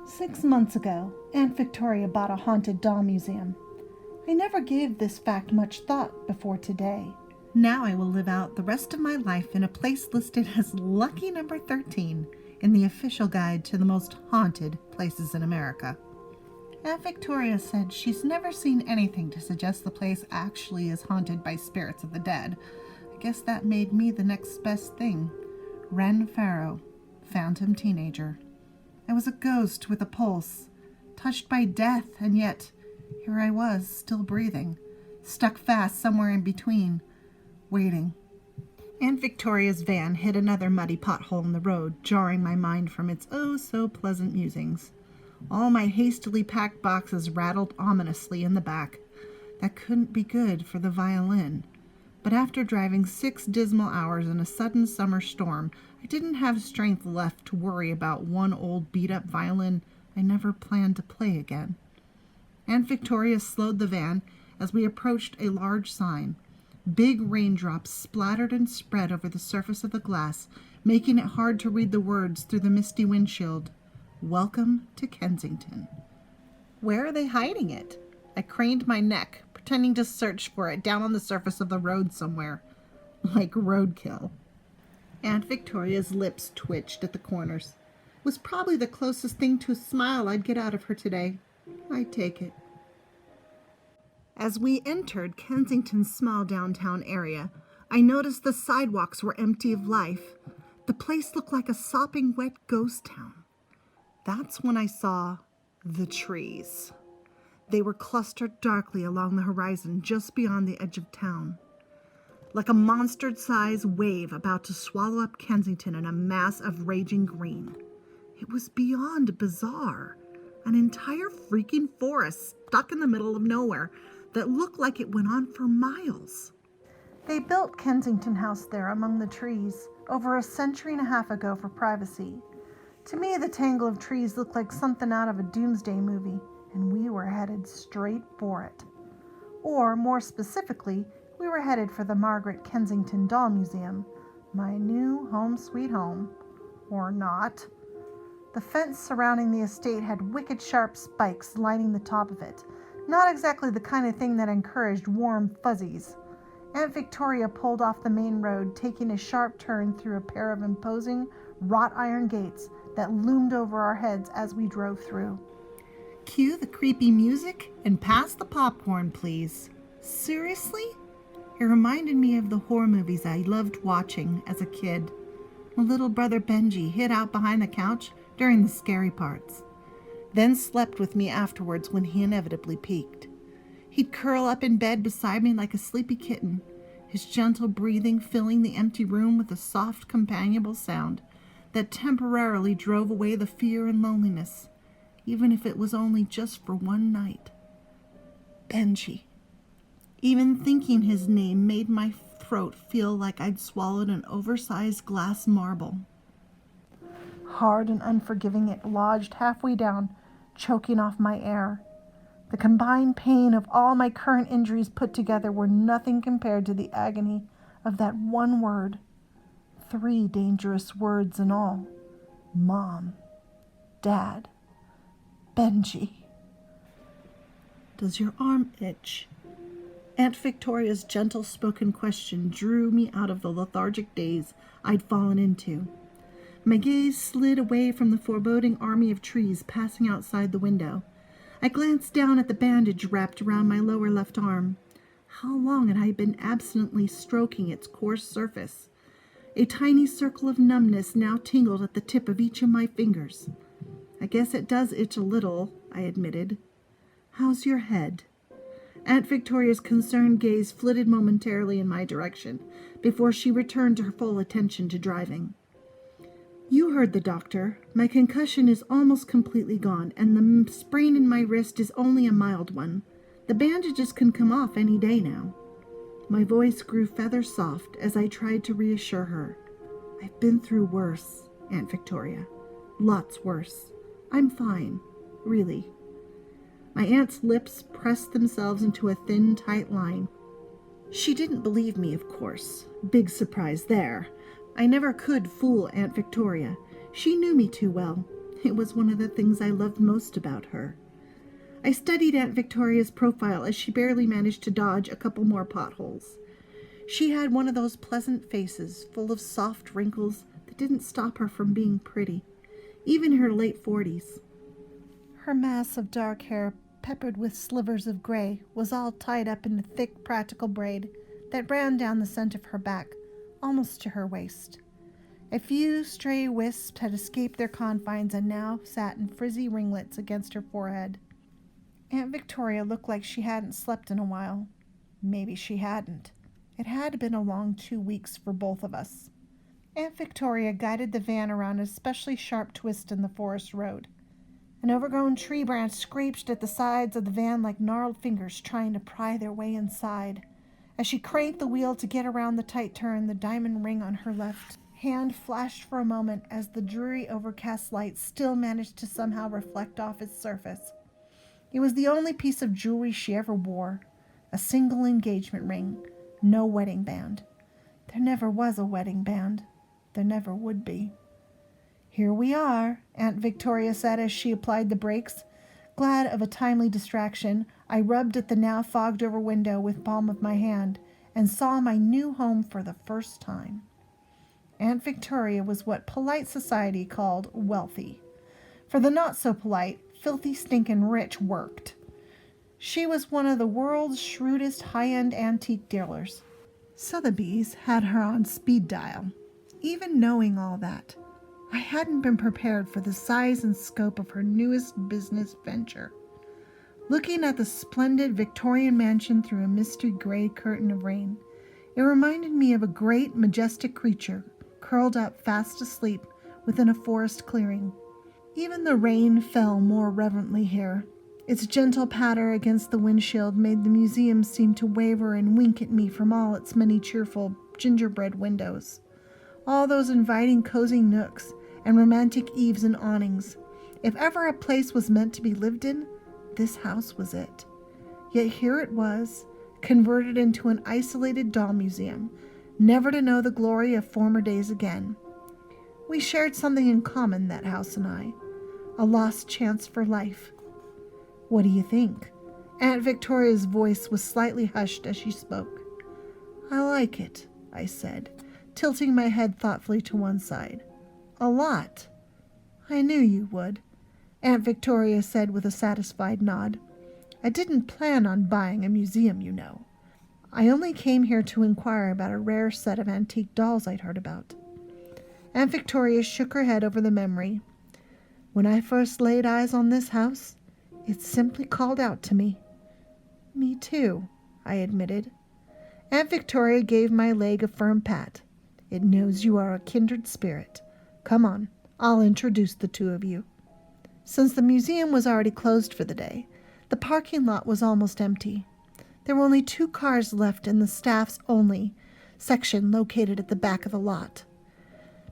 6 months ago, Aunt Victoria bought a haunted doll museum. I never gave this fact much thought before today. Now I will live out the rest of my life in a place listed as lucky number 13 in the official guide to the most haunted places in America. Aunt Victoria said she's never seen anything to suggest the place actually is haunted by spirits of the dead. I guess that made me the next best thing. Wren Farrow, phantom teenager. I was a ghost with a pulse, touched by death, and yet here I was, still breathing, stuck fast somewhere in between, waiting. Aunt Victoria's van hit another muddy pothole in the road, jarring my mind from its oh-so-pleasant musings. All my hastily packed boxes rattled ominously in the back. That couldn't be good for the violin. But after driving 6 dismal hours in a sudden summer storm, I didn't have strength left to worry about one old beat-up violin I never planned to play again. Aunt Victoria slowed the van as we approached a large sign. Big raindrops splattered and spread over the surface of the glass, making it hard to read the words through the misty windshield. Welcome to Kensington. Where are they hiding it? I craned my neck, pretending to search for it down on the surface of the road somewhere, like roadkill. Aunt Victoria's lips twitched at the corners. It was probably the closest thing to a smile I'd get out of her today. I'd take it. As we entered Kensington's small downtown area, I noticed the sidewalks were empty of life. The place looked like a sopping wet ghost town. That's when I saw the trees. They were clustered darkly along the horizon just beyond the edge of town. Like a monster-sized wave about to swallow up Kensington in a mass of raging green. It was beyond bizarre. An entire freaking forest stuck in the middle of nowhere that looked like it went on for miles. They built Kensington House there among the trees over a century and a half ago for privacy. To me, the tangle of trees looked like something out of a doomsday movie, and we were headed straight for it. Or, more specifically, we were headed for the Margaret Kensington Doll Museum, my new home sweet home. Or not. The fence surrounding the estate had wicked sharp spikes lining the top of it. Not exactly the kind of thing that encouraged warm fuzzies. Aunt Victoria pulled off the main road, taking a sharp turn through a pair of imposing wrought iron gates that loomed over our heads as we drove through. Cue the creepy music and pass the popcorn, please. Seriously? It reminded me of the horror movies I loved watching as a kid. My little brother Benji hid out behind the couch during the scary parts, then slept with me afterwards when he inevitably peaked. He'd curl up in bed beside me like a sleepy kitten, his gentle breathing filling the empty room with a soft, companionable sound that temporarily drove away the fear and loneliness, even if it was only just for one night. Benji. Even thinking his name made my throat feel like I'd swallowed an oversized glass marble. Hard and unforgiving, it lodged halfway down, choking off my air. The combined pain of all my current injuries put together were nothing compared to the agony of that one word. 3 dangerous words in all. Mom. Dad. Benji. Does your arm itch? Aunt Victoria's gentle-spoken question drew me out of the lethargic daze I'd fallen into. My gaze slid away from the foreboding army of trees passing outside the window. I glanced down at the bandage wrapped around my lower left arm. How long had I been absently stroking its coarse surface? A tiny circle of numbness now tingled at the tip of each of my fingers. I guess it does itch a little, I admitted. How's your head? Aunt Victoria's concerned gaze flitted momentarily in my direction before she returned her full attention to driving. You heard the doctor. My concussion is almost completely gone, and the sprain in my wrist is only a mild one. The bandages can come off any day now. My voice grew feather soft as I tried to reassure her. I've been through worse, Aunt Victoria. Lots worse. I'm fine. really." My aunt's lips pressed themselves into a thin, tight line. She didn't believe me, of course. Big surprise there. I never could fool Aunt Victoria. She knew me too well. It was one of the things I loved most about her. I studied Aunt Victoria's profile as she barely managed to dodge a couple more potholes. She had one of those pleasant faces, full of soft wrinkles that didn't stop her from being pretty, even in her late 40s. Her mass of dark hair, peppered with slivers of gray, was all tied up in a thick, practical braid that ran down the center of her back, almost to her waist. A few stray wisps had escaped their confines and now sat in frizzy ringlets against her forehead. Aunt Victoria looked like she hadn't slept in a while. Maybe she hadn't. It had been a long 2 weeks for both of us. Aunt Victoria guided the van around an especially sharp twist in the forest road. An overgrown tree branch scraped at the sides of the van like gnarled fingers trying to pry their way inside. As she cranked the wheel to get around the tight turn, the diamond ring on her left hand flashed for a moment as the dreary overcast light still managed to somehow reflect off its surface. It was the only piece of jewelry she ever wore, a single engagement ring, no wedding band. There never was a wedding band. There never would be. "Here we are," Aunt Victoria said as she applied the brakes. Glad of a timely distraction, I rubbed at the now fogged-over window with palm of my hand and saw my new home for the first time. Aunt Victoria was what polite society called wealthy. For the not-so-polite, filthy, stinkin' rich worked. She was one of the world's shrewdest high-end antique dealers. Sotheby's had her on speed dial. Even knowing all that, I hadn't been prepared for the size and scope of her newest business venture. Looking at the splendid Victorian mansion through a misty gray curtain of rain, it reminded me of a great, majestic creature curled up fast asleep within a forest clearing. Even the rain fell more reverently here. Its gentle patter against the windshield made the museum seem to waver and wink at me from all its many cheerful gingerbread windows. All those inviting cozy nooks and romantic eaves and awnings. If ever a place was meant to be lived in, this house was it. Yet here it was, converted into an isolated doll museum, never to know the glory of former days again. We shared something in common, that house and I, a lost chance for life. What do you think? Aunt Victoria's voice was slightly hushed as she spoke. I like it, I said, tilting my head thoughtfully to one side. A lot. I knew you would, Aunt Victoria said with a satisfied nod. I didn't plan on buying a museum, you know. I only came here to inquire about a rare set of antique dolls I'd heard about. Aunt Victoria shook her head over the memory. When I first laid eyes on this house, it simply called out to me. Me too, I admitted. Aunt Victoria gave my leg a firm pat. It knows you are a kindred spirit. Come on, I'll introduce the two of you. Since the museum was already closed for the day, the parking lot was almost empty. There were only 2 cars left in the staff's only section located at the back of the lot.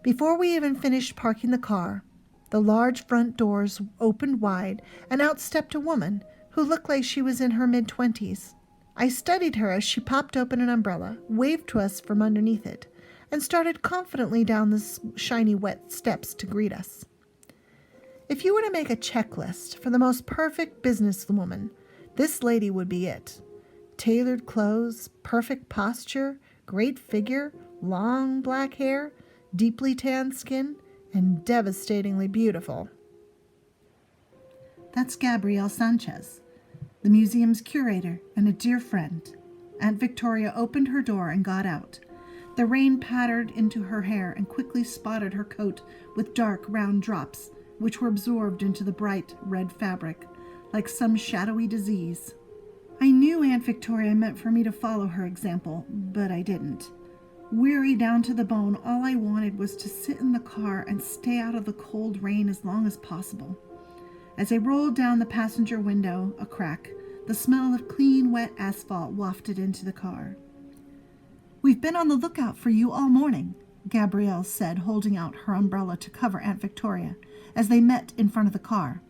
Before we even finished parking the car, the large front doors opened wide, and out stepped a woman who looked like she was in her mid-20s. I studied her as she popped open an umbrella, waved to us from underneath it, and started confidently down the shiny wet steps to greet us. If you were to make a checklist for the most perfect businesswoman, this lady would be it. Tailored clothes, perfect posture, great figure, long black hair, deeply tanned skin, and devastatingly beautiful. That's Gabrielle Sanchez, the museum's curator and a dear friend. Aunt Victoria opened her door and got out. The rain pattered into her hair and quickly spotted her coat with dark, round drops, which were absorbed into the bright red fabric, like some shadowy disease. I knew Aunt Victoria meant for me to follow her example, but I didn't. Weary down to the bone, all I wanted was to sit in the car and stay out of the cold rain as long as possible. As I rolled down the passenger window, a crack, the smell of clean, wet asphalt wafted into the car. We've been on the lookout for you all morning, Gabrielle said, holding out her umbrella to cover Aunt Victoria, as they met in front of the car.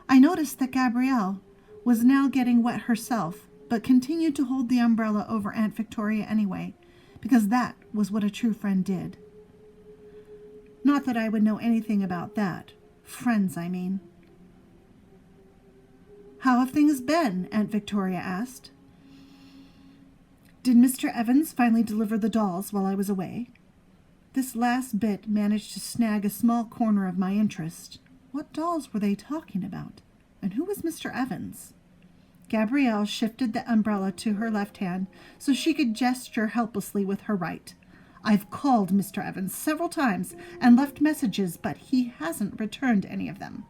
I noticed that Gabrielle was now getting wet herself, but continued to hold the umbrella over Aunt Victoria anyway, because that was what a true friend did. Not that I would know anything about that. Friends, I mean. "How have things been?" Aunt Victoria asked. "Did Mr. Evans finally deliver the dolls while I was away?" This last bit managed to snag a small corner of my interest. What dolls were they talking about? And who was Mr. Evans? Gabrielle shifted the umbrella to her left hand so she could gesture helplessly with her right. "I've called Mr. Evans several times and left messages, but he hasn't returned any of them."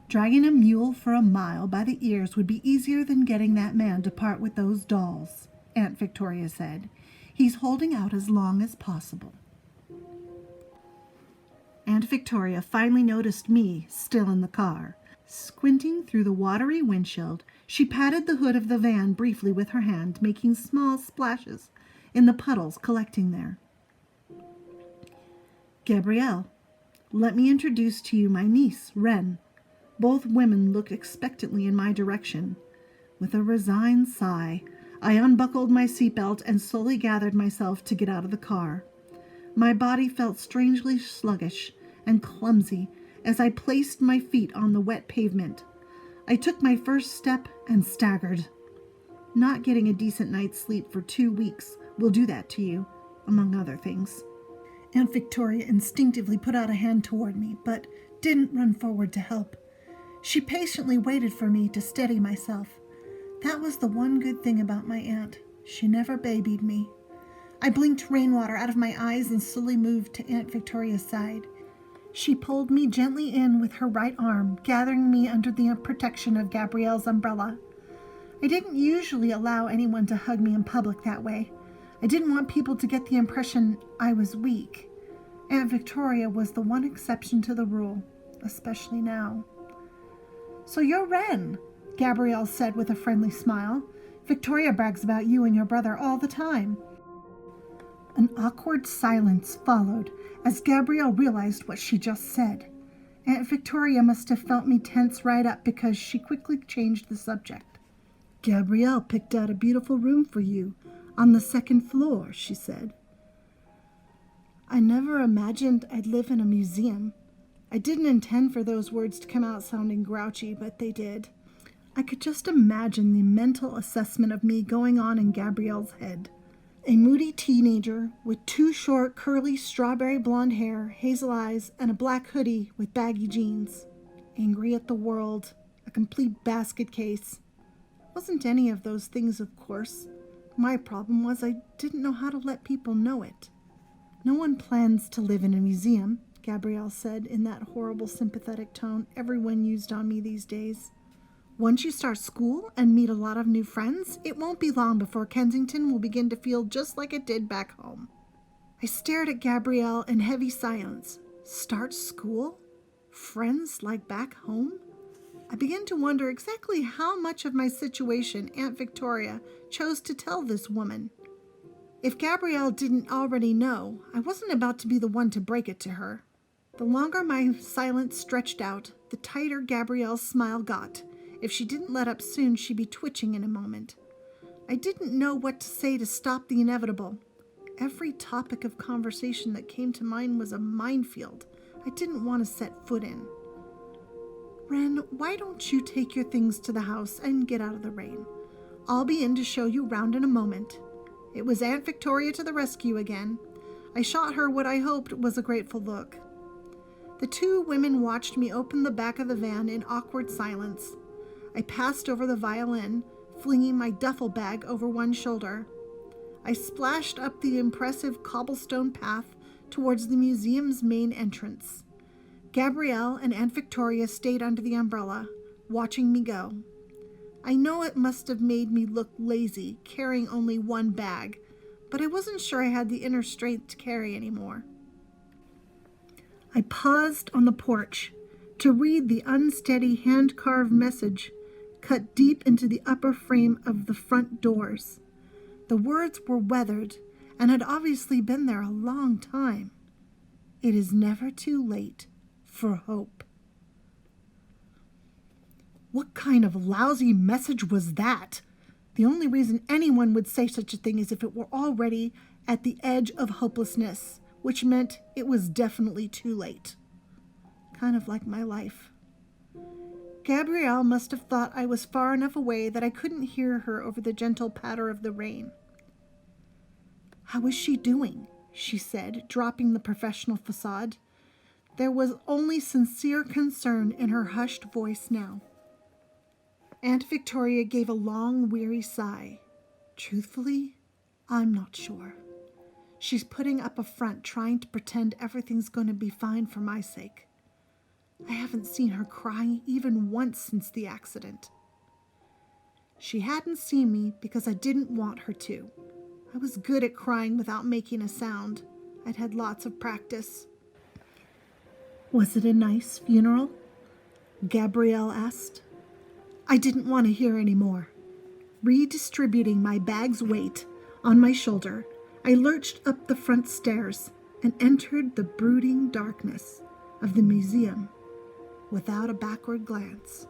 Dragging a mule for a mile by the ears would be easier than getting that man to part with those dolls, Aunt Victoria said. "He's holding out as long as possible." Aunt Victoria finally noticed me still in the car. Squinting through the watery windshield, she patted the hood of the van briefly with her hand, making small splashes in the puddles collecting there. "Gabrielle, let me introduce to you my niece, Wren." Both women looked expectantly in my direction. With a resigned sigh, I unbuckled my seatbelt and slowly gathered myself to get out of the car. My body felt strangely sluggish and clumsy as I placed my feet on the wet pavement. I took my first step and staggered. Not getting a decent night's sleep for 2 weeks will do that to you, among other things. Aunt Victoria instinctively put out a hand toward me, but didn't run forward to help. She patiently waited for me to steady myself. That was the one good thing about my aunt. She never babied me. I blinked rainwater out of my eyes and slowly moved to Aunt Victoria's side. She pulled me gently in with her right arm, gathering me under the protection of Gabrielle's umbrella. I didn't usually allow anyone to hug me in public that way. I didn't want people to get the impression I was weak. Aunt Victoria was the one exception to the rule, especially now. "So you're Wren," Gabrielle said with a friendly smile. "Victoria brags about you and your brother all the time." An awkward silence followed as Gabrielle realized what she just said. Aunt Victoria must have felt me tense right up because she quickly changed the subject. "Gabrielle picked out a beautiful room for you on the 2nd floor," she said. I never imagined I'd live in a museum. I didn't intend for those words to come out sounding grouchy, but they did. I could just imagine the mental assessment of me going on in Gabrielle's head. A moody teenager with 2 short, curly, strawberry blonde hair, hazel eyes, and a black hoodie with baggy jeans. Angry at the world, a complete basket case. Wasn't any of those things, of course. My problem was I didn't know how to let people know it. "No one plans to live in a museum," Gabrielle said in that horrible sympathetic tone everyone used on me these days. "Once you start school and meet a lot of new friends, it won't be long before Kensington will begin to feel just like it did back home." I stared at Gabrielle in heavy silence. Start school? Friends like back home? I began to wonder exactly how much of my situation Aunt Victoria chose to tell this woman. If Gabrielle didn't already know, I wasn't about to be the one to break it to her. The longer my silence stretched out, the tighter Gabrielle's smile got. If she didn't let up soon, she'd be twitching in a moment. I didn't know what to say to stop the inevitable. Every topic of conversation that came to mind was a minefield I didn't want to set foot in. "Wren, why don't you take your things to the house and get out of the rain? I'll be in to show you round in a moment." It was Aunt Victoria to the rescue again. I shot her what I hoped was a grateful look. The 2 women watched me open the back of the van in awkward silence. I passed over the violin, flinging my duffel bag over one shoulder. I splashed up the impressive cobblestone path towards the museum's main entrance. Gabrielle and Aunt Victoria stayed under the umbrella, watching me go. I know it must have made me look lazy, carrying only one bag, but I wasn't sure I had the inner strength to carry anymore. I paused on the porch to read the unsteady hand-carved message cut deep into the upper frame of the front doors. The words were weathered and had obviously been there a long time. "It is never too late for hope." kind of lousy message was that? The only reason anyone would say such a thing is if it were already at the edge of hopelessness, which meant it was definitely too late. Kind of like my life. Gabrielle must have thought I was far enough away that I couldn't hear her over the gentle patter of the rain. "How is she doing?" she said, dropping the professional facade. There was only sincere concern in her hushed voice now. Aunt Victoria gave a long, weary sigh. "Truthfully, I'm not sure. She's putting up a front, trying to pretend everything's going to be fine for my sake. I haven't seen her cry even once since the accident." She hadn't seen me because I didn't want her to. I was good at crying without making a sound. I'd had lots of practice. "Was it a nice funeral?" Gabrielle asked. I didn't want to hear any more. Redistributing my bag's weight on my shoulder, I lurched up the front stairs and entered the brooding darkness of the museum without a backward glance.